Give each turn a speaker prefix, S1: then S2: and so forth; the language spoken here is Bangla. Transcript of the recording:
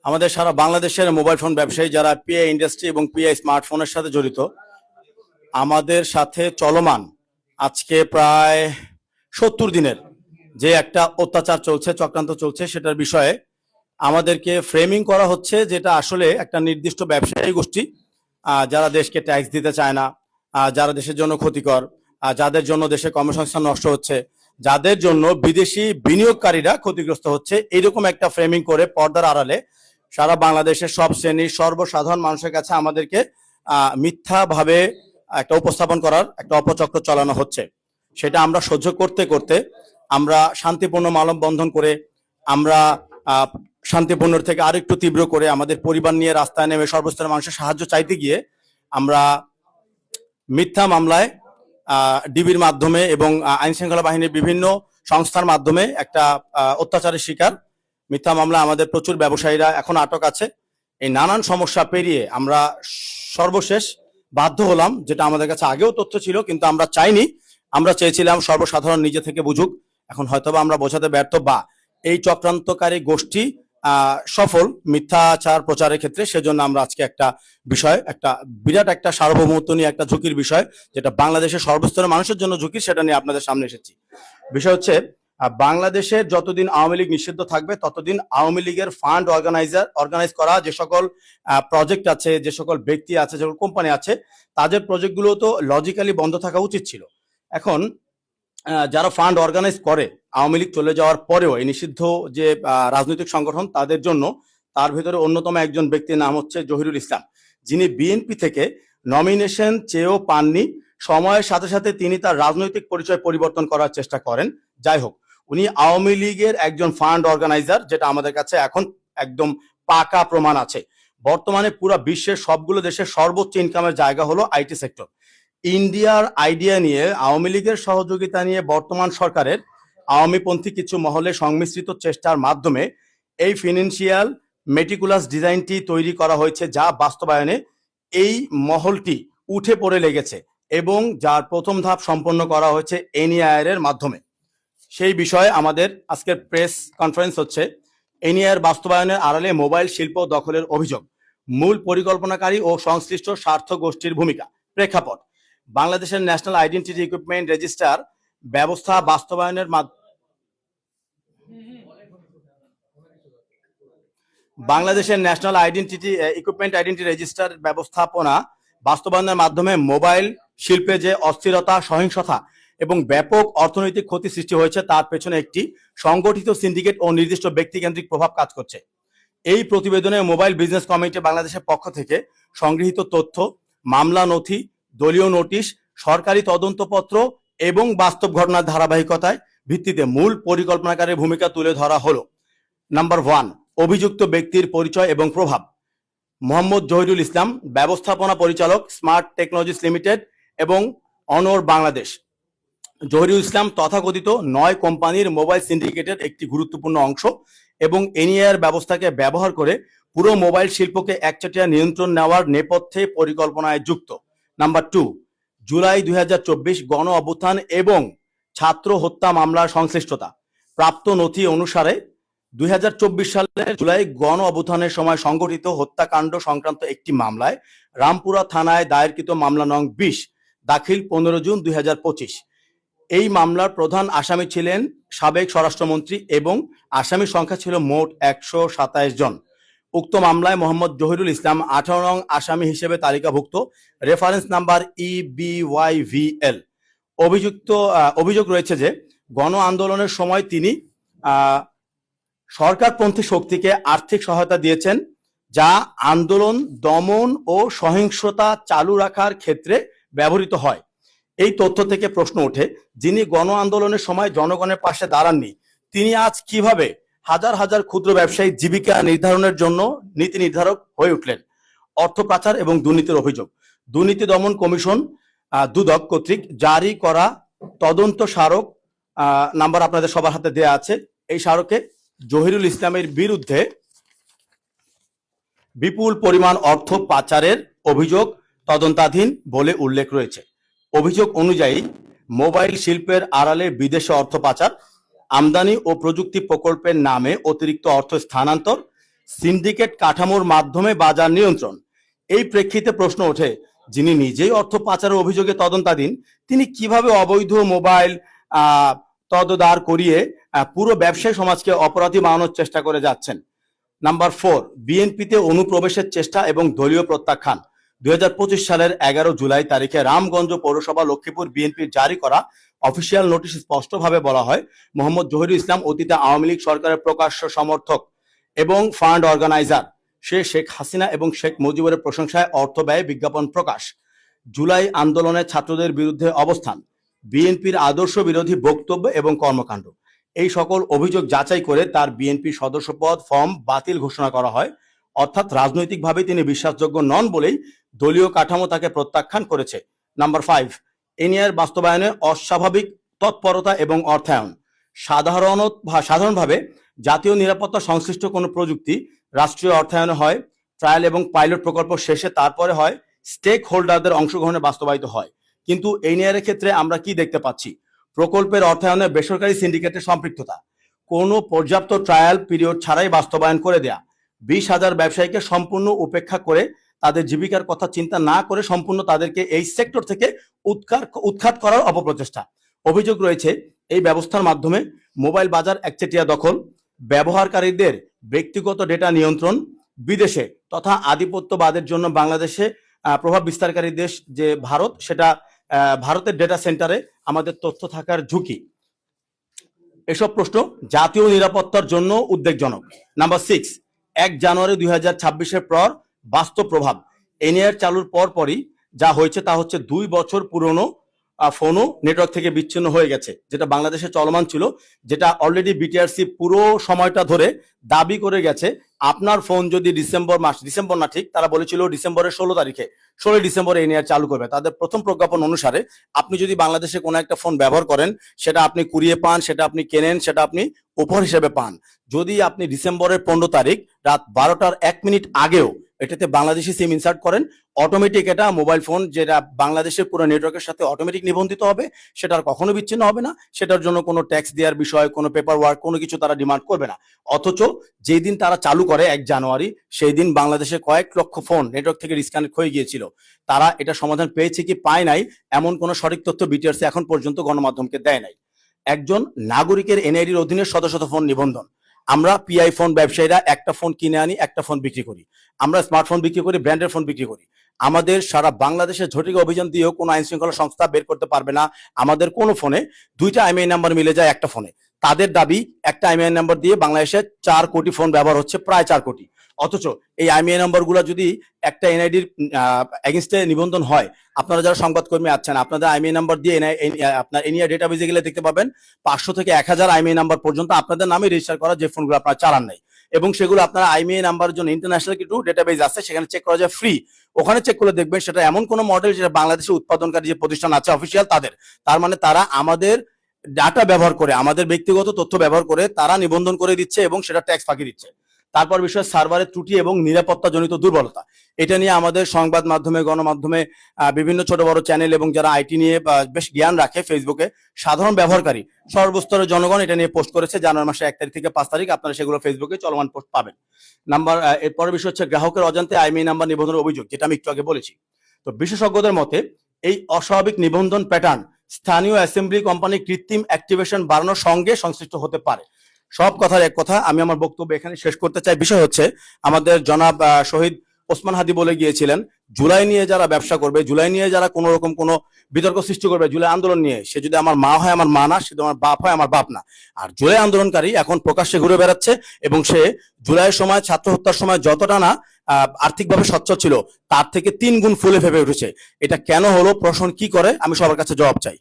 S1: আমাদের সারা বাংলাদেশের মোবাইল ফোন ব্যবসায়ী যারা পিআই ইন্ডাস্ট্রি এবং পিআই স্মার্টফোনের সাথে জড়িত, আমাদের সাথে চলমান আজকে প্রায় 70 দিনের যে একটা অত্যাচার চলছে, চক্রান্ত চলছে, সেটার বিষয়ে আমাদেরকে ফ্রেমিং করা হচ্ছে, যেটা আসলে একটা নির্দিষ্ট ব্যবসায়ী গোষ্ঠী যারা দেশকে ট্যাক্স দিতে চায় না, যারা দেশের জন্য ক্ষতিকর, যাদের জন্য দেশে কর্মসংস্থান নষ্ট হচ্ছে, যাদের জন্য বিদেশি বিনিয়োগকারীরা ক্ষতিগ্রস্ত হচ্ছে, এইরকম একটা ফ্রেমিং করে পর্দার আড়ালে সারা বাংলাদেশের সব শ্রেণীর সর্বসাধারণ মানুষের কাছে আমাদেরকে মিথ্যাভাবে একটা উপস্থাপন করার একটা অপচক্র চালানো হচ্ছে। সেটা আমরা সহ্য করতে করতে আমরা শান্তিপূর্ণ মানববন্ধন করে, আমরা শান্তিপূর্ণ থেকে আরেকটু তীব্র করে আমাদের পরিবার নিয়ে রাস্তায় নেমে সর্বস্তরের মানুষের সাহায্য চাইতে গিয়ে আমরা মিথ্যা মামলায় ডিবির মাধ্যমে এবং আইন শৃঙ্খলা বাহিনীর বিভিন্ন সংস্থার মাধ্যমে একটা অত্যাচারের শিকার। মিথ্যা মামলা আমাদের প্রচুর ব্যবসায়ীরা এখন আটক আছে। এই নানান সমস্যা পেরিয়ে আমরা সর্বশেষ বাধ্য হলাম, যেটা আমাদের কাছে আগেও তথ্য ছিল কিন্তু আমরা চাইনি, আমরা চেয়েছিলাম সর্বসাধারণ নিজে থেকে বুঝুক। এখন হয়তোবা আমরা বোঝাতে ব্যর্থ, বা এই চক্রান্তকারী গোষ্ঠী সফল মিথ্যাচার প্রচারের ক্ষেত্রে। সেজন্য আমরা আজকে একটা বিষয়, একটা বিরাট একটা সার্বভৌমত্ব নিয়ে একটা ঝুঁকির বিষয়, যেটা বাংলাদেশের সর্বস্তরের মানুষের জন্য ঝুঁকি, সেটা নিয়ে আপনাদের সামনে এসেছি। বিষয় হচ্ছে, বাংলাদেশে যতদিন আওয়ামী লীগ নিষিদ্ধ থাকবে ততদিন আওয়ামী লীগের ফান্ড অর্গানাইজ করা যে সকল প্রজেক্ট আছে, যে সকল ব্যক্তি আছে, যে সকল কোম্পানি আছে, তাদের প্রজেক্টগুলো তো লজিক্যালি বন্ধ থাকা উচিত ছিল। এখন যারা ফান্ড অর্গানাইজ করে আওয়ামী লীগ চলে যাওয়ার পরেও এই নিষিদ্ধ যে রাজনৈতিক সংগঠন, তাদের জন্য তার ভিতরে অন্যতম একজন ব্যক্তির নাম হচ্ছে জহিরুল ইসলাম, যিনি বিএনপি থেকে নমিনেশন চেয়েও পাননি। সময়ের সাথে সাথে তিনি তার রাজনৈতিক পরিচয় পরিবর্তন করার চেষ্টা করেন। যাই হোক, উনি আওয়ামী লীগের একজন ফান্ড অর্গানাইজার, যেটা আমাদের কাছে এখন একদম পাকা প্রমাণ আছে। বর্তমানে পুরো বিশ্বের সবগুলো দেশের সর্বোচ্চ ইনকামের জায়গা হলো আইটি সেক্টর। ইন্ডিয়ার আইডিয়া নিয়ে, আওয়ামী লীগের সহযোগিতা নিয়ে বর্তমান সরকারের আওয়ামীপন্থী কিছু মহলে সংমিশ্রিত চেষ্টার মাধ্যমে এই ফিনান্সিয়াল মেটিকুলাস ডিজাইনটি তৈরি করা হয়েছে, যা বাস্তবায়নে এই মহলটি উঠে পড়ে লেগেছে এবং যার প্রথম ধাপ সম্পন্ন করা হয়েছে এনইআইআর এর মাধ্যমে। সেই বিষয়ে আমাদের আজকের প্রেস কনফারেন্স হচ্ছে। এনইআইআর বাস্তবায়নের আড়ালে মোবাইল শিল্প দখলের অভিযোগ, মূল পরিকল্পনাকারী ও সংশ্লিষ্ট স্বার্থ গোষ্ঠীর ভূমিকা। প্রেক্ষাপট: বাংলাদেশের ন্যাশনাল আইডেন্টিটি ইকুইপমেন্ট রেজিস্টার ব্যবস্থা বাস্তবায়নের বাংলাদেশের ন্যাশনাল আইডেন্টিটি রেজিস্টার ব্যবস্থাপনা বাস্তবায়নের মাধ্যমে মোবাইল শিল্পে যে অস্থিরতা, সহিংসতা এবং ব্যাপক অর্থনৈতিক ক্ষতি সৃষ্টি হয়েছে, তার পেছনে একটি সংগঠিত সিন্ডিকেট ও নির্দিষ্ট ব্যক্তিকেন্দ্রিক প্রভাব কাজ করছে। এই প্রতিবেদনে মোবাইল বিজনেস কমিটি বাংলাদেশের পক্ষ থেকে সংগৃহীত তথ্য, মামলা নথি, দলীয় নোটিশ, সরকারি তদন্তপত্র এবং বাস্তব ঘটনার ধারাবাহিকতায় ভিত্তিতে মূল পরিকল্পনাকারীর ভূমিকা তুলে ধরা হলো। নাম্বার 1, অভিযুক্ত ব্যক্তির পরিচয় এবং প্রভাব। মোহাম্মদ জহিরুল ইসলাম, ব্যবস্থাপনা পরিচালক, স্মার্ট টেকনোলজিস লিমিটেড এবং অনর বাংলাদেশ। জহিরুল ইসলাম তথাকথিত 9 কোম্পানির মোবাইল সিন্ডিকেটের একটি গুরুত্বপূর্ণ অংশ এবং এনইআইআর ব্যবস্থাকে ব্যবহার করে পুরো মোবাইল শিল্পকে একচেটিয়া নিয়ন্ত্রণ নেওয়ার নেপথ্যে পরিকল্পনায় যুক্ত। নাম্বার 2, জুলাই 2024 গণ অভ্যুত্থান এবং ছাত্র হত্যা মামলার সংশ্লিষ্টতা। প্রাপ্ত নথি অনুসারে 2024 সালের জুলাই গণ অভ্যুত্থানের সময় সংগঠিত হত্যাকাণ্ড সংক্রান্ত একটি মামলায় রামপুরা থানায় দায়েরকৃত মামলা নং 20, দাখিল 15 জুন 2025। এই মামলার প্রধান আসামি ছিলেন সাবেক স্বরাষ্ট্রমন্ত্রী এবং আসামির সংখ্যা ছিল মোট 127 জন। উক্ত মামলায় মোহাম্মদ জহিরুল ইসলাম 18 নং আসামি হিসেবে তালিকাভুক্ত, রেফারেন্স নাম্বার EBYVL। অভিযোগ রয়েছে যে গণ আন্দোলনের সময় তিনি সরকারপন্থী শক্তিকে আর্থিক সহায়তা দিয়েছেন, যা আন্দোলন দমন ও সহিংসতা চালু রাখার ক্ষেত্রে ব্যবহৃত হয়। এই তথ্য থেকে প্রশ্ন ওঠে, যিনি গণ আন্দোলনের সময় জনগণের পাশে দাঁড়াননি, তিনি আজ কিভাবে হাজার হাজার ক্ষুদ্র ব্যবসায়ী জীবিকা নির্ধারণের জন্য নীতি নির্ধারক হয়ে উঠলেন? অর্থ পাচার এবং দুর্নীতির অভিযোগ। দুর্নীতি দমন কমিশন দুদক কর্তৃক জারি করা তদন্ত স্মারক নাম্বার আপনাদের সবার হাতে দেয়া আছে। এই স্মারকে জহিরুল ইসলামের বিরুদ্ধে বিপুল পরিমাণ অর্থ পাচারের অভিযোগ তদন্তাধীন বলে উল্লেখ রয়েছে। অভিযোগ অনুযায়ী মোবাইল শিল্পের আড়ালে বিদেশে অর্থ পাচার, আমদানি ও প্রযুক্তি প্রকল্পের নামে অতিরিক্ত অর্থ স্থানান্তর, সিন্ডিকেট কাঠামোর মাধ্যমে বাজার নিয়ন্ত্রণ। এই প্রেক্ষিতে প্রশ্ন ওঠে, যিনি নিজেই অর্থ পাচারের অভিযোগে তদন্তাধীন, তিনি কিভাবে অবৈধ মোবাইল তদদার করিয়ে পুরো ব্যবসায়ী সমাজকে অপরাধী বানানোর চেষ্টা করে যাচ্ছেন? নাম্বার 4, বিএনপিতে অনুপ্রবেশের চেষ্টা এবং দলীয় প্রত্যাখ্যান। 2025 সালের 11 জুলাই তারিখে রামগঞ্জ পৌরসভা লক্ষ্মীপুর বিএনপির জারি করা অফিসিয়াল নোটিশ স্পষ্টভাবে বলা হয়, মোহাম্মদ জহিরুল ইসলাম অতীতে আওয়ামী লীগ সরকারের প্রকাশ্য সমর্থক এবং ফান্ড অর্গানাইজার। সে শেখ হাসিনা এবং শেখ মুজিবের প্রশংসায় অর্থ ব্যয়ে বিজ্ঞাপন প্রকাশ, জুলাই আন্দোলনে ছাত্রদের বিরুদ্ধে অবস্থান, বিএনপির আদর্শ বিরোধী বক্তব্য এবং কর্মকাণ্ড। এই সকল অভিযোগ যাচাই করে তার বিএনপি সদস্যপদ ফর্ম বাতিল ঘোষণা করা হয়। অর্থাৎ রাজনৈতিকভাবে তিনি বিশ্বাসযোগ্য নন বলেই দলীয় কাঠামো তাকে প্রত্যাখ্যান করেছে। নাম্বার 5, এনআইআর বাস্তবায়নে অস্বাভাবিক তৎপরতা এবং অর্থায়ন। সাধারণভাবে জাতীয় নিরাপত্তা সংশ্লিষ্ট কোনো প্রযুক্তি রাষ্ট্রীয় অর্থায়নে হয়, ট্রায়াল এবং পাইলট প্রকল্প শেষে তারপরে হয়, স্টেক হোল্ডারদের অংশগ্রহণে বাস্তবায়িত হয়। কিন্তু এনআইআর ক্ষেত্রে আমরা কি দেখতে পাচ্ছি? প্রকল্পের অর্থায়নে বেসরকারি সিন্ডিকেটের সম্পৃক্ততা, কোনো পর্যাপ্ত ট্রায়াল পিরিয়ড ছাড়াই বাস্তবায়ন করে দেয়া, 20,000 ব্যবসায়ীকে সম্পূর্ণ উপেক্ষা করে তাদের জীবিকার কথা চিন্তা না করে সম্পূর্ণ তাদেরকে এই সেক্টর থেকে উৎখাত করার অপপ্রচেষ্টা। অভিযোগ রয়েছে এই ব্যবস্থার মাধ্যমে মোবাইল বাজার একচেটিয়া দখল, ব্যবহারকারীদের ব্যক্তিগত ডেটা নিয়ন্ত্রণ, বিদেশে তথা আধিপত্যবাদের জন্য বাংলাদেশে প্রভাব বিস্তারকারী দেশ যে ভারত, সেটা ভারতের ডেটা সেন্টারে আমাদের তথ্য থাকার ঝুঁকি। এসব প্রশ্ন জাতীয় নিরাপত্তার জন্য উদ্বেগজনক। নাম্বার 6, 1 জানুয়ারি 2026-এর পর বাস্তব প্রভাব। এনআইআর চালুর পরই যা হয়েছে তা হচ্ছে 2 বছর পুরনো ফোনও নেটওয়ার্ক থেকে বিচ্ছিন্ন হয়ে গেছে, যেটা বাংলাদেশে চলমান ছিল, যেটা অলরেডি বিটিআরসি পুরো সময়টা ধরে দাবি করে গেছে। আপনার ফোন যদি ডিসেম্বর না ঠিক, তারা বলেছিল ডিসেম্বরের 16 ডিসেম্বরে এনআইআর চালু করবে। তাদের প্রথম প্রজ্ঞাপন অনুসারে আপনি যদি বাংলাদেশে কোনো একটা ফোন ব্যবহার করেন, সেটা আপনি কুড়িয়ে পান, সেটা আপনি কেনেন, সেটা আপনি উপহার হিসেবে পান, যদি আপনি ডিসেম্বরের 15 তারিখ রাত 12টার 1 মিনিট আগেও এটাতে বাংলাদেশি সিম ইনসার্ট করেন, অটোমেটিক এটা মোবাইল ফোন যেটা বাংলাদেশের পুরো নেটওয়ার্কের সাথে অটোমেটিক নিবন্ধিত হবে, সেটা আর কখনো বিচ্ছিন্ন হবে না। সেটার জন্য কোনো ট্যাক্স দেওয়ার বিষয়, কোনো পেপার ওয়ার্ক, কোনো কিছু তারা ডিমান্ড করবে না। অথচ যেই দিন তারা চালু করে 1 জানুয়ারি, সেই দিন বাংলাদেশে কয়েক লক্ষ ফোন নেটওয়ার্ক থেকে ডিসকানেক্ট হয়ে গিয়েছিল। তারা এটা সমাধান পেয়েছে কি পায় নাই, এমন কোনো সঠিক তথ্য বিটিআরসি এখন পর্যন্ত গণমাধ্যমকে দেয় নাই। একজন নাগরিকের এনআইডির অধীনে শত শত ফোন নিবন্ধন। আমরা পিআই ফোন ব্যবসায়ীরা একটা ফোন কিনে আনি, একটা ফোন বিক্রি করি। আমরা স্মার্টফোন বিক্রি করি, ব্র্যান্ডের ফোন বিক্রি করি। আমাদের সারা বাংলাদেশের ঝটিকা অভিযান দিয়েও কোনো আইন শৃঙ্খলা সংস্থা বের করতে পারবে না আমাদের কোনো ফোনে 2টা আইএমআই নাম্বার মিলে যায় একটা ফোনে। তাদের দাবি একটা আইএমআই নাম্বার দিয়ে বাংলাদেশে 4 কোটি ফোন ব্যবহার হচ্ছে, প্রায় 4 কোটি। অথচ এই আইএমআই নাম্বারগুলো যদি একটা এনআইডির এগেইনস্টে নিবন্ধন হয়, আপনারা যারা সংবাদকর্মী আছেন, আপনাদের আইএমআই নাম্বার দিয়ে আপনার এনআইআর ডেটাবেজে গেলে দেখতে পাবেন 500 থেকে 1000 আইএমআই নাম্বার পর্যন্ত আপনাদের নামে রেজিস্টার করা যে ফোনগুলো আপনারা চালান নাই, এবং সেগুলো আপনারা আইএমআই নাম্বারের জন্য ইন্টারন্যাশনাল কিছু ডেটাবেজ আছে, সেখানে চেক করা যায় ফ্রি। ওখানে চেক করলে দেখবেন সেটা এমন কোন মডেল যেটা বাংলাদেশে উৎপাদনকারী যে প্রতিষ্ঠান আছে অফিসিয়াল তাদের, তার মানে তারা আমাদের ডাটা ব্যবহার করে, আমাদের ব্যক্তিগত তথ্য ব্যবহার করে তারা নিবন্ধন করে দিচ্ছে এবং সেটা ট্যাক্স ফাঁকি দিচ্ছে। তারপর বিষয় সার্ভারের ত্রুটি এবং নিরাপত্তা জনিত দুর্বলতা। এটা নিয়ে আমাদের সংবাদ মাধ্যমে, গণমাধ্যমে, বিভিন্ন ছোট বড় চ্যানেল এবং যারা আইটি নিয়ে বেশ জ্ঞান রাখে, ফেসবুকে সাধারণ ব্যবহারকারী, সর্বস্তরের জনগণ এটা নিয়ে পোস্ট করেছে। জানুয়ারি মাসে 1 তারিখ থেকে 5 তারিখ আপনারা সেগুলো ফেসবুকে চলমান পোস্ট পাবেন। এরপরের বিষয় হচ্ছে গ্রাহকের অজান্তে আইএমআই নাম্বার নিবন্ধনের অভিযোগ, যেটা আমি একটু আগে বলেছি। তো বিশেষজ্ঞদের মতে এই অস্বাভাবিক নিবন্ধন প্যাটার্ন স্থানীয় অ্যাসেম্বলি কোম্পানি কৃত্রিম অ্যাক্টিভেশন বাড়ানোর সঙ্গে সংশ্লিষ্ট হতে পারে। সব কথার এক কথা, আমি আমার বক্তব্য এখানে শেষ করতে চাই। বিষয় হচ্ছে আমাদের জনাব শহীদ ওসমান হাদি বলে গিয়েছিলেন, জুলাই নিয়ে যারা ব্যবসা করবে, জুলাই নিয়ে যারা কোনো রকম কোনো বিতর্ক সৃষ্টি করবে, জুলাই আন্দোলন নিয়ে, সে যদি আমার মা হয় আমার মা না, সে যদি আমার বাপ হয় আমার বাপ না। আর জুলাই আন্দোলনকারী এখন প্রকাশ্যে ঘুরে বেড়াচ্ছে এবং সে জুলাইয়ের সময়, ছাত্র হত্যার সময় যতটা না আর্থিকভাবে সচ্ছল ছিল, তার থেকে 3 গুণ ফুলে ফেপে উঠেছে। এটা কেন হলো, প্রশ্ন কি করে, আমি সবার কাছে জবাব চাই।